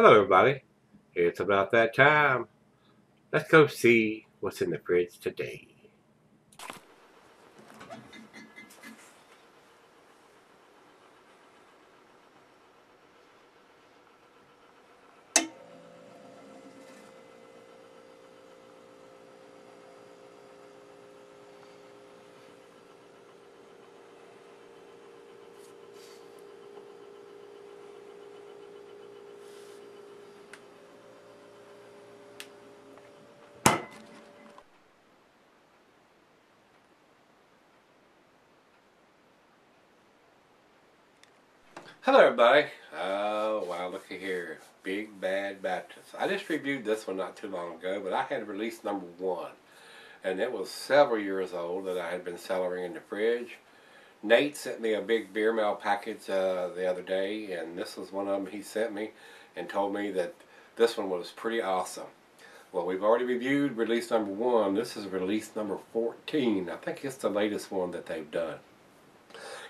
Hello, everybody. It's about that time. Let's go see what's in the fridge today. Hello, everybody. Oh, wow, looky here. Big Bad Baptist. I just reviewed this one not too long ago, but I had release number 1. And it was several years old that I had been cellaring in the fridge. Nate sent me a big beer mail package the other day, and this was one of them he sent me and told me that this one was pretty awesome. Well, we've already reviewed release number 1. This is release number 14. I think it's the latest one that they've done.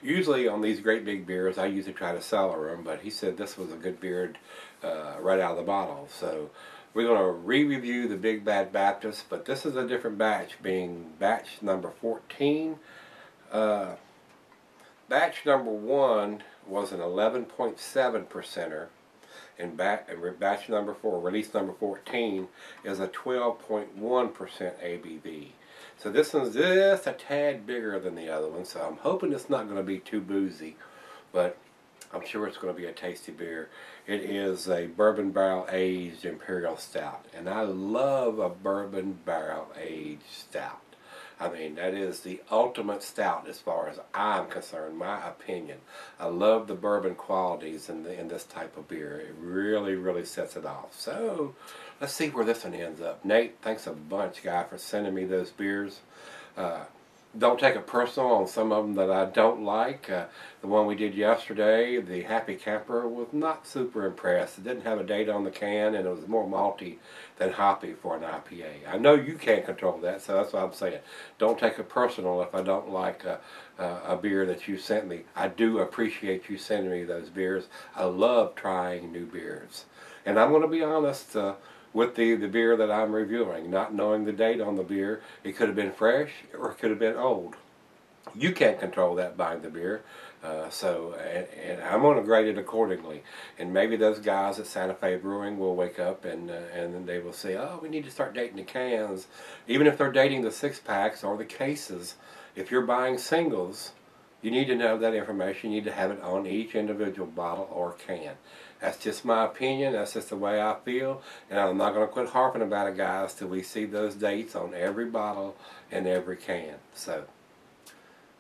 Usually on these great big beers, I usually try to cellar them, but he said this was a good beer right out of the bottle. So we're going to re-review the Big Bad Baptist, but this is a different batch, being batch number 14. Batch number 1 was an 11.7%er, and batch number 4, release number 14, is a 12.1% ABV. So this one's just a tad bigger than the other one, so I'm hoping it's not going to be too boozy, but I'm sure it's going to be a tasty beer. It is a bourbon barrel aged imperial stout, and I love a bourbon barrel aged stout. I mean, that is the ultimate stout as far as I'm concerned, my opinion. I love the bourbon qualities in this type of beer. It really, really sets it off. So, let's see where this one ends up. Nate, thanks a bunch, guy, for sending me those beers. Don't take it personal on some of them that I don't like. The one we did yesterday, the Happy Camper, was not super impressed. It didn't have a date on the can, and it was more malty than hoppy for an IPA. I know you can't control that, so that's what I'm saying. Don't take it personal if I don't like a beer that you sent me. I do appreciate you sending me those beers. I love trying new beers. And I'm going to be honest, with the beer that I'm reviewing, not knowing the date on the beer. It could have been fresh or it could have been old. You can't control that buying the beer, and I'm going to grade it accordingly. And maybe those guys at Santa Fe Brewing will wake up and then they will say, oh, we need to start dating the cans. Even if they're dating the 6-packs or the cases, if you're buying singles, you need to know that information. You need to have it on each individual bottle or can. That's just my opinion. That's just the way I feel. And I'm not going to quit harping about it, guys, till we see those dates on every bottle and every can. So,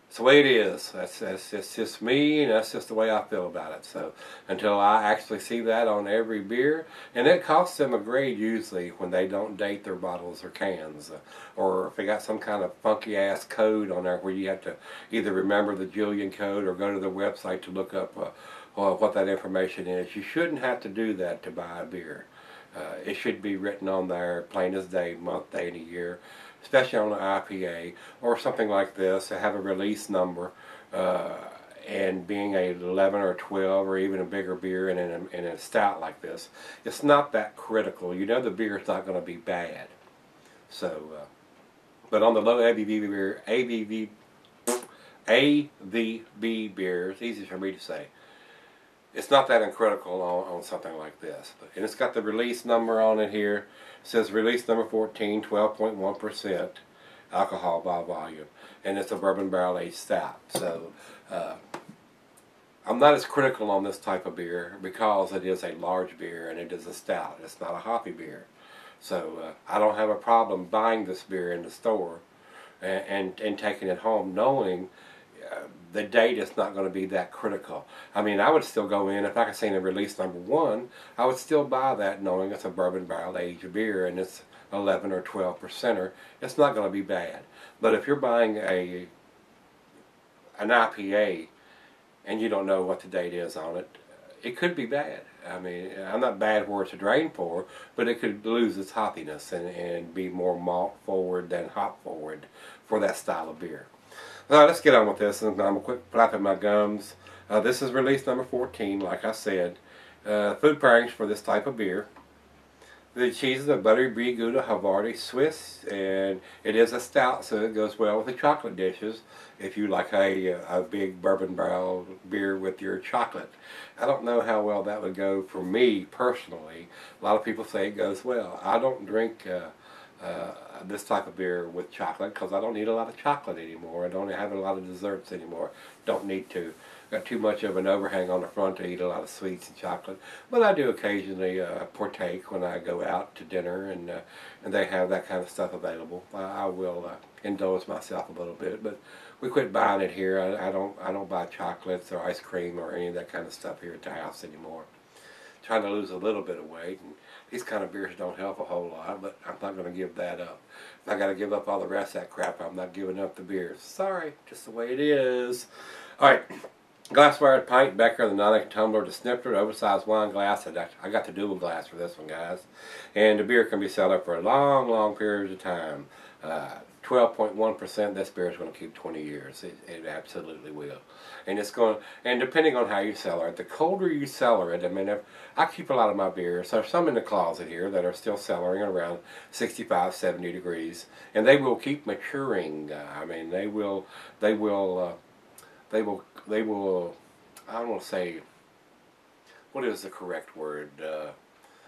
it's the way it is. That's just me, and that's just the way I feel about it. So, until I actually see that on every beer, and it costs them a grade usually when they don't date their bottles or cans, or if they got some kind of funky ass code on there where you have to either remember the Julian code or go to the website to look up what that information is. You shouldn't have to do that to buy a beer. It should be written on there, plain as day, month, day, and a year, especially on an IPA or something like this. To have a release number, and being a 11 or 12 or even a bigger beer in a stout like this, it's not that critical. You know the beer is not going to be bad. So, but on the low ABV beers, easy for me to say, it's not that uncritical on something like this. And it's got the release number on it here. It says release number 14, 12.1% alcohol by volume. And it's a bourbon barrel aged stout. So I'm not as critical on this type of beer because it is a large beer and it is a stout. It's not a hoppy beer. So I don't have a problem buying this beer in the store and taking it home knowing the date is not going to be that critical. I mean, I would still go in, if I could see a release number 1, I would still buy that knowing it's a bourbon barrel aged beer and it's 11 or 12%er. It's not going to be bad. But if you're buying an IPA and you don't know what the date is on it, it could be bad. I mean, I'm not bad where it's a drain pour, but it could lose its hoppiness and be more malt forward than hop forward for that style of beer. Let's get on with this, and I'm going to quit flapping my gums. This is release number 14, like I said, Food pairings for this type of beer. The cheeses are buttery brie, Gouda, Havarti, Swiss, and it is a stout, so it goes well with the chocolate dishes. If you like a big bourbon barrel beer with your chocolate, I don't know how well that would go for me personally. A lot of people say it goes well. I don't drink this type of beer with chocolate because I don't need a lot of chocolate anymore. I don't have a lot of desserts anymore. Don't need to. Got too much of an overhang on the front to eat a lot of sweets and chocolate. But I do occasionally partake when I go out to dinner and they have that kind of stuff available. I will indulge myself a little bit, but we quit buying it here. I don't buy chocolates or ice cream or any of that kind of stuff here at the house anymore. Trying to lose a little bit of weight, and these kind of beers don't help a whole lot, but I'm not going to give that up. If I got to give up all the rest of that crap, I'm not giving up the beers. Sorry, just the way it is. All right. Glassware pint, becker, the 9-ounce tumbler, the snifter, the oversized wine glass. I got the dual glass for this one, guys. And the beer can be sold for a long, long period of time. 12.1%. This beer is going to keep 20 years. It absolutely will. And it's going. And depending on how you cellar it, the colder you cellar it. I mean, I keep a lot of my beers. There's some in the closet here that are still cellaring around 65, 70 degrees, and they will keep maturing. I mean, they will. I don't want to say, what is the correct word?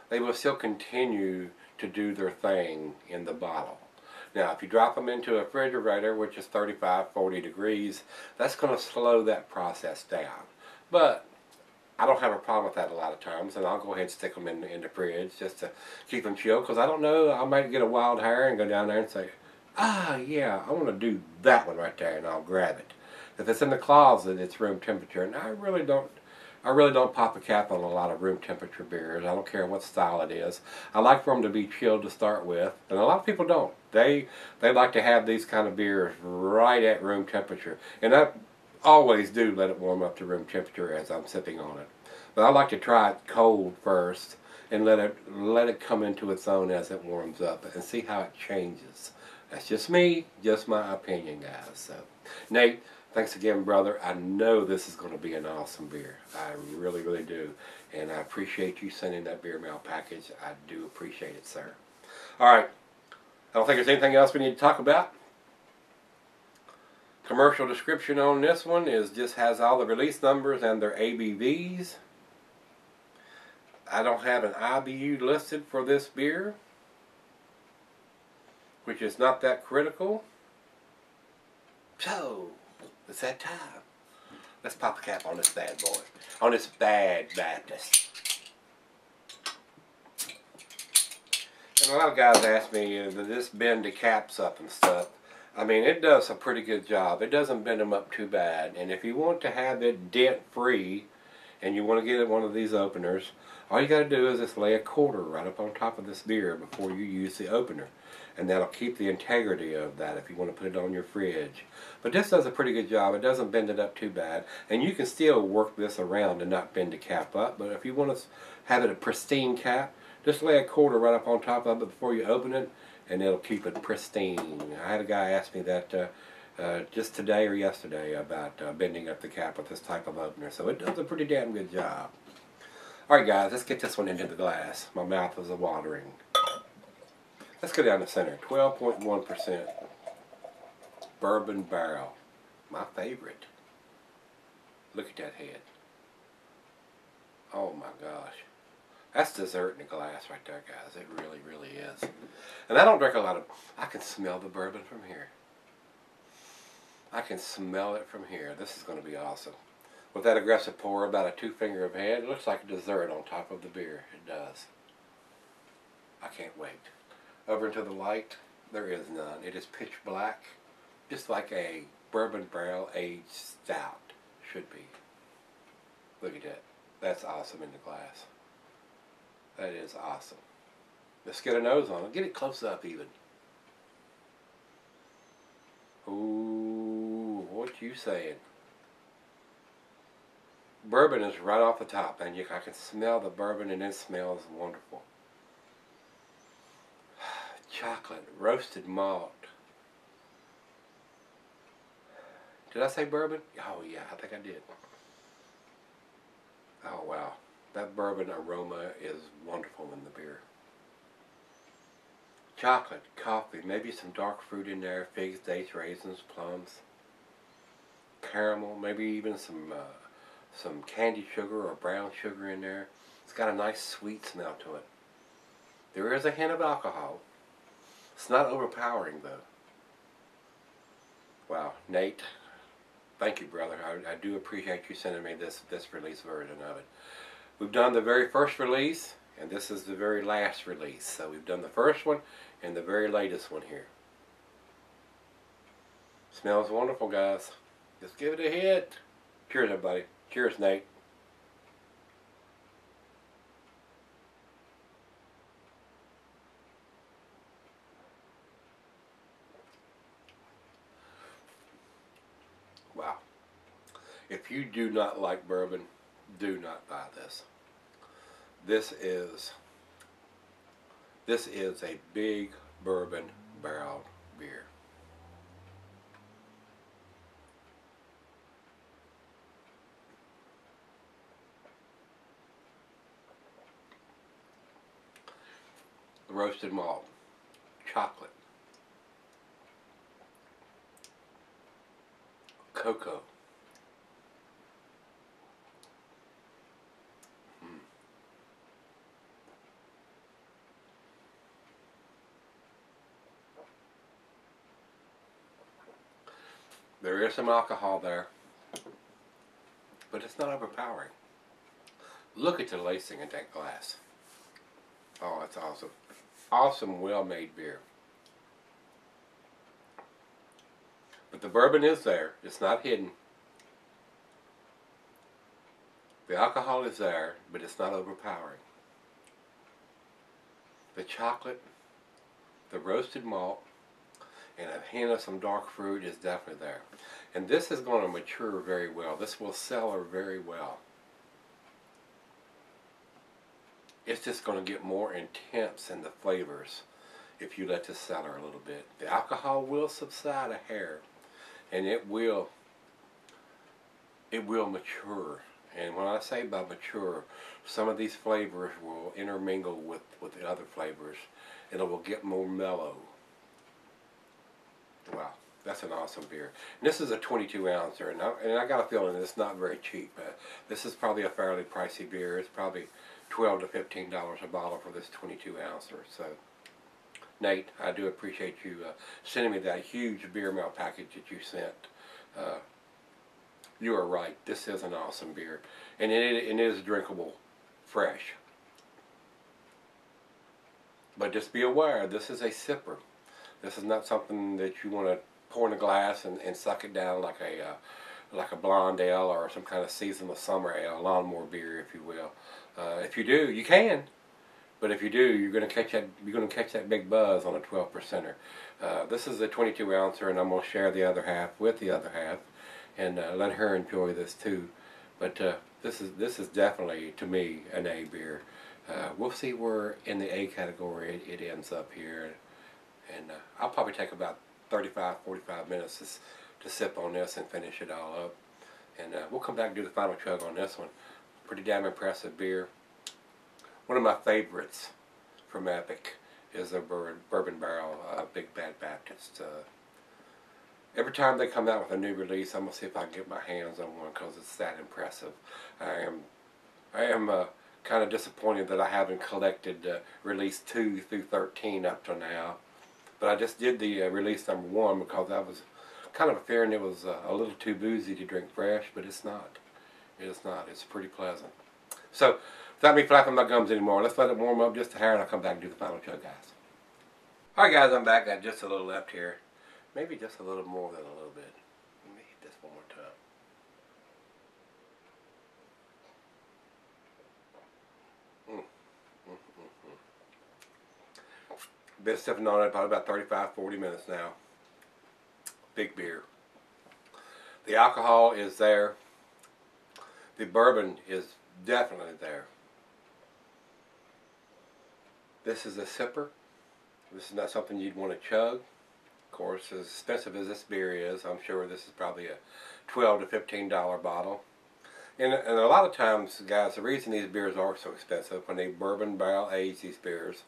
They will still continue to do their thing in the bottle. Now, if you drop them into a refrigerator, which is 35, 40 degrees, that's going to slow that process down. But I don't have a problem with that a lot of times, and I'll go ahead and stick them in the fridge just to keep them chilled, because I don't know, I might get a wild hair and go down there and say, ah, yeah, I want to do that one right there, and I'll grab it. If it's in the closet, it's room temperature, and I really don't pop a cap on a lot of room temperature beers. I don't care what style it is. I like for them to be chilled to start with, and a lot of people don't. They like to have these kind of beers right at room temperature, and I always do let it warm up to room temperature as I'm sipping on it. But I like to try it cold first and let it come into its own as it warms up and see how it changes. That's just me, just my opinion, guys. So, Nate, thanks again, brother. I know this is going to be an awesome beer. I really, really do. And I appreciate you sending that beer mail package. I do appreciate it, sir. All right. I don't think there's anything else we need to talk about. Commercial description on this one just has all the release numbers and their ABVs. I don't have an IBU listed for this beer, which is not that critical. So, it's that time. Let's pop a cap on this bad boy. On this bad Baptist. And a lot of guys ask me, does this bend the caps up and stuff? I mean, it does a pretty good job. It doesn't bend them up too bad. And if you want to have it dent-free, and you want to get one of these openers, all you got to do is just lay a quarter right up on top of this beer before you use the opener. And that'll keep the integrity of that if you want to put it on your fridge. But this does a pretty good job. It doesn't bend it up too bad. And you can still work this around and not bend the cap up. But if you want to have it a pristine cap, just lay a quarter right up on top of it before you open it, and it'll keep it pristine. I had a guy ask me that just today or yesterday about bending up the cap with this type of opener. So it does a pretty damn good job. Alright guys, let's get this one into the glass. My mouth is watering. Let's go down the center. 12.1% bourbon barrel. My favorite. Look at that head. Oh my gosh. That's dessert in a glass right there, guys. It really, really is. And I don't drink a lot of... I can smell the bourbon from here. I can smell it from here. This is going to be awesome. With that aggressive pour, about a 2-finger of head, it looks like a dessert on top of the beer. It does. I can't wait. Over into the light, there is none. It is pitch black, just like a bourbon barrel aged stout should be. Look at that. That's awesome in the glass. That is awesome. Let's get a nose on it. Get it close up even. Ooh, what you saying? Bourbon is right off the top, and I can smell the bourbon, and it smells wonderful. Chocolate, roasted malt. Did I say bourbon? Oh yeah, I think I did. Oh wow. That bourbon aroma is wonderful in the beer. Chocolate, coffee, maybe some dark fruit in there, figs, dates, raisins, plums, caramel, maybe even some candy sugar or brown sugar in there. It's got a nice sweet smell to it. There is a hint of alcohol. It's not overpowering though. Wow, Nate, thank you, brother. I do appreciate you sending me this release version of it. We've done the very first release, and this is the very last release. So we've done the first one and the very latest one here. Smells wonderful, guys. Just give it a hit. Cheers, everybody. Cheers, Nate. Wow. If you do not like bourbon, do not buy this. This is a big bourbon barrel beer. Roasted malt, chocolate, cocoa. There is some alcohol there, but it's not overpowering. Look at the lacing in that glass. Oh, that's awesome. Awesome, well-made beer. But the bourbon is there. It's not hidden. The alcohol is there, but it's not overpowering. The chocolate, the roasted malt, and a hint of some dark fruit is definitely there. And this is going to mature very well. This will cellar very well. It's just going to get more intense in the flavors if you let this cellar a little bit. The alcohol will subside a hair, and it will mature. And when I say by mature, some of these flavors will intermingle with the other flavors, and it will get more mellow. Wow, that's an awesome beer. And this is a 22 ouncer, and I got a feeling it's not very cheap. This is probably a fairly pricey beer. It's probably $12 to $15 a bottle for this 22 ouncer. So, Nate, I do appreciate you sending me that huge beer mail package that you sent. You are right. This is an awesome beer, and it is drinkable, fresh. But just be aware, this is a sipper. This is not something that you want to pour in a glass and suck it down like a blonde ale or some kind of seasonal summer ale, lawnmower beer, if you will. If you do, you can. But if you do, you're going to catch that big buzz on a 12%er. This is a 22 ouncer, and I'm going to share the other half with the other half, and let her enjoy this too. But this is definitely, to me, an A beer. We'll see where in the A category it ends up here. And I'll probably take about 35-45 minutes to sip on this and finish it all up. And we'll come back and do the final chug on this one. Pretty damn impressive beer. One of my favorites from Epic is a Bourbon Barrel Big Bad Baptist. Every time they come out with a new release, I'm going to see if I can get my hands on one because it's that impressive. I am kind of disappointed that I haven't collected release 2 through 13 up to now. But I just did the release number 1 because I was kind of fearing it was a little too boozy to drink fresh, but it's not. It is not. It's pretty pleasant. So, without me flapping my gums anymore, let's let it warm up just a hair and I'll come back and do the final chug, guys. Alright guys, I'm back. Got just a little left here. Maybe just a little more than a little bit. Let me hit this one more time. Been sipping on it probably about 35-40 minutes now. Big beer. The alcohol is there. The bourbon is definitely there. This is a sipper. This is not something you'd want to chug. Of course, as expensive as this beer is, I'm sure this is probably a $12 to $15 bottle. And a lot of times, guys, the reason these beers are so expensive, when they bourbon barrel age these beers,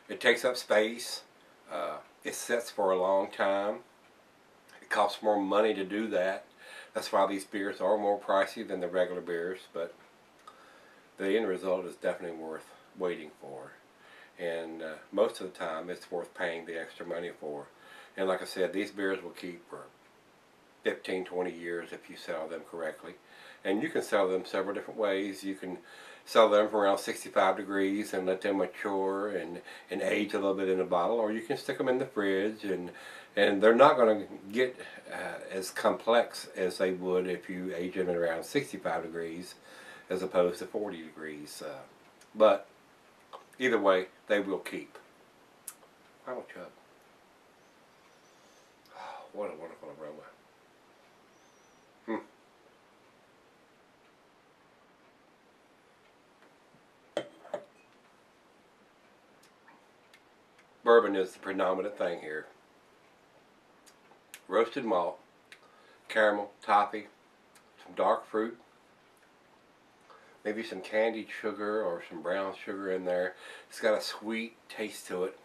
it takes up space, it sits for a long time, it costs more money to do that. That's why these beers are more pricey than the regular beers, but the end result is definitely worth waiting for. And most of the time, it's worth paying the extra money for. And like I said, these beers will keep for 15, 20 years if you sell them correctly. And you can sell them several different ways. You can sell them for around 65 degrees and let them mature and age a little bit in a bottle, or you can stick them in the fridge, and they're not going to get as complex as they would if you age them at around 65 degrees as opposed to 40 degrees. But either way, they will keep. Final chug. Oh, what a wonderful aroma. Bourbon is the predominant thing here. Roasted malt, caramel, toffee, some dark fruit, maybe some candied sugar or some brown sugar in there. It's got a sweet taste to it,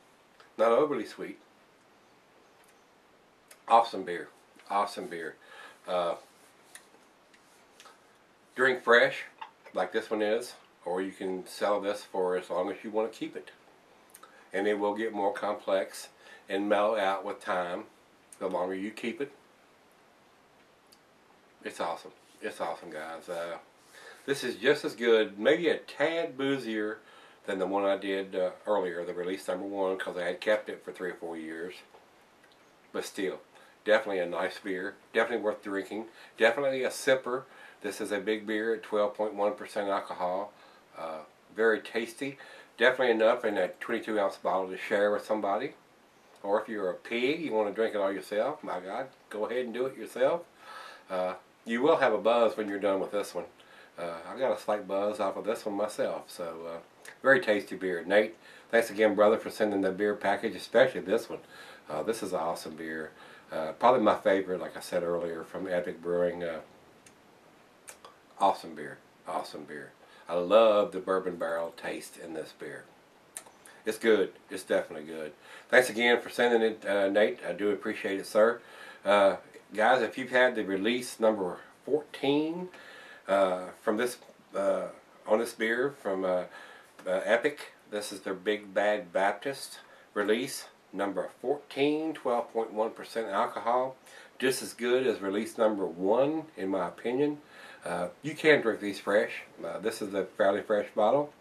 not overly sweet. Awesome beer, awesome beer. Drink fresh, like this one is, or you can sell this for as long as you want to keep it. And it will get more complex and mellow out with time the longer you keep it. It's awesome. It's awesome, guys. This is just as good, maybe a tad boozier than the one I did earlier, the release number 1, because I had kept it for 3 or 4 years. But still, definitely a nice beer. Definitely worth drinking. Definitely a sipper. This is a big beer at 12.1% alcohol. Very tasty. Definitely enough in a 22-ounce bottle to share with somebody. Or if you're a pig, you want to drink it all yourself, my God, go ahead and do it yourself. You will have a buzz when you're done with this one. I got a slight buzz off of this one myself. So, very tasty beer. Nate, thanks again, brother, for sending the beer package, especially this one. This is an awesome beer. Probably my favorite, like I said earlier, from Epic Brewing. Awesome beer. Awesome beer. I love the bourbon barrel taste in this beer. It's good. It's definitely good. Thanks again for sending it, Nate. I do appreciate it, sir. Guys, if you've had the release number 14 from this on this beer from Epic, this is their Big Bad Baptist release number 14, 12.1% alcohol. Just as good as release number 1, in my opinion. You can drink these fresh. This is a fairly fresh bottle,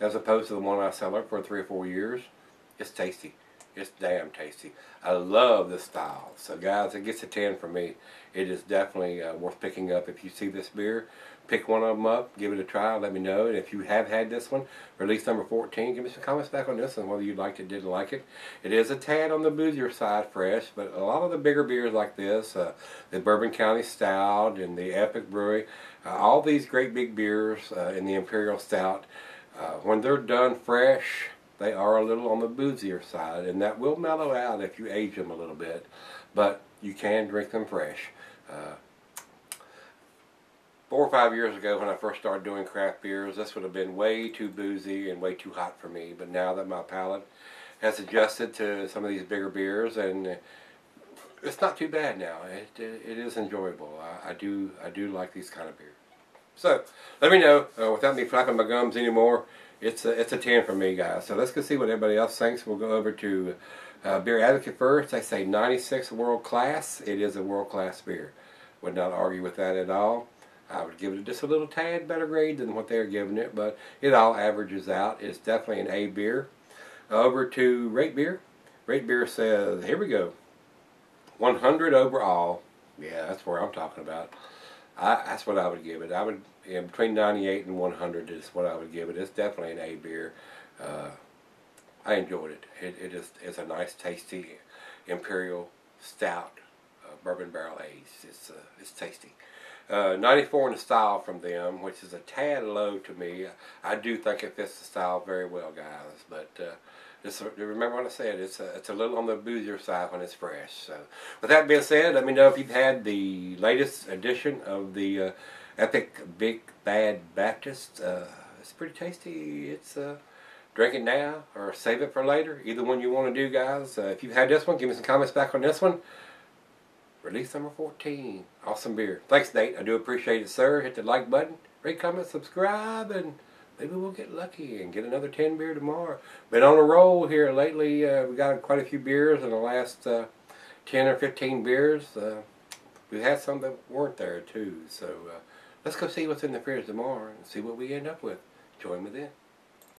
as opposed to the one I sell for 3 or 4 years. It's tasty. It's damn tasty. I love this style. So guys, it gets a 10 from me. It is definitely worth picking up. If you see this beer, pick one of them up, give it a try, let me know. And if you have had this one, release number 14, give me some comments back on this one, whether you liked it, didn't like it. It is a tad on the boozier side fresh, but a lot of the bigger beers like this, the Bourbon County Stout and the Epic Brewery, all these great big beers in the Imperial Stout, when they're done fresh, they are a little on the boozier side, and that will mellow out if you age them a little bit, but you can drink them fresh. 4 or 5 years ago, when I first started doing craft beers, this would have been way too boozy and way too hot for me. But now that my palate has adjusted to some of these bigger beers, and it's not too bad now. It is enjoyable. I do like these kind of beers. So let me know, without me flapping my gums anymore, it's a 10 for me, guys. So let's go see what everybody else thinks. We'll go over to Beer Advocate first. They say 96 world class. It is a world class beer. Would not argue with that at all. I would give it just a little tad better grade than what they're giving it, but it all averages out. It's definitely an A beer. Over to Rate Beer. Rate Beer says, here we go, 100 overall. Yeah, that's where I'm talking about. That's what I would give it. I would, between 98 and 100 is what I would give it. It's definitely an A beer. I enjoyed it. It's a nice, tasty Imperial Stout, bourbon barrel aged. It's tasty. 94 in the style from them, which is a tad low to me. I do think it fits the style very well, guys. But remember what I said, it's a little on the boozier side when it's fresh. So, with that being said, let me know if you've had the latest edition of the Epic Big Bad Baptist. It's pretty tasty. It's drink it now or save it for later. Either one you want to do, guys. If you've had this one, give me some comments back on this one. Release number 14. Awesome beer. Thanks, Nate. I do appreciate it, sir. Hit the like button, rate, comment, subscribe, and maybe we'll get lucky and get another 10 beer tomorrow. Been on a roll here lately. We got quite a few beers in the last 10 or 15 beers. We've had some that weren't there too. So let's go see what's in the fridge tomorrow and see what we end up with. Join me then.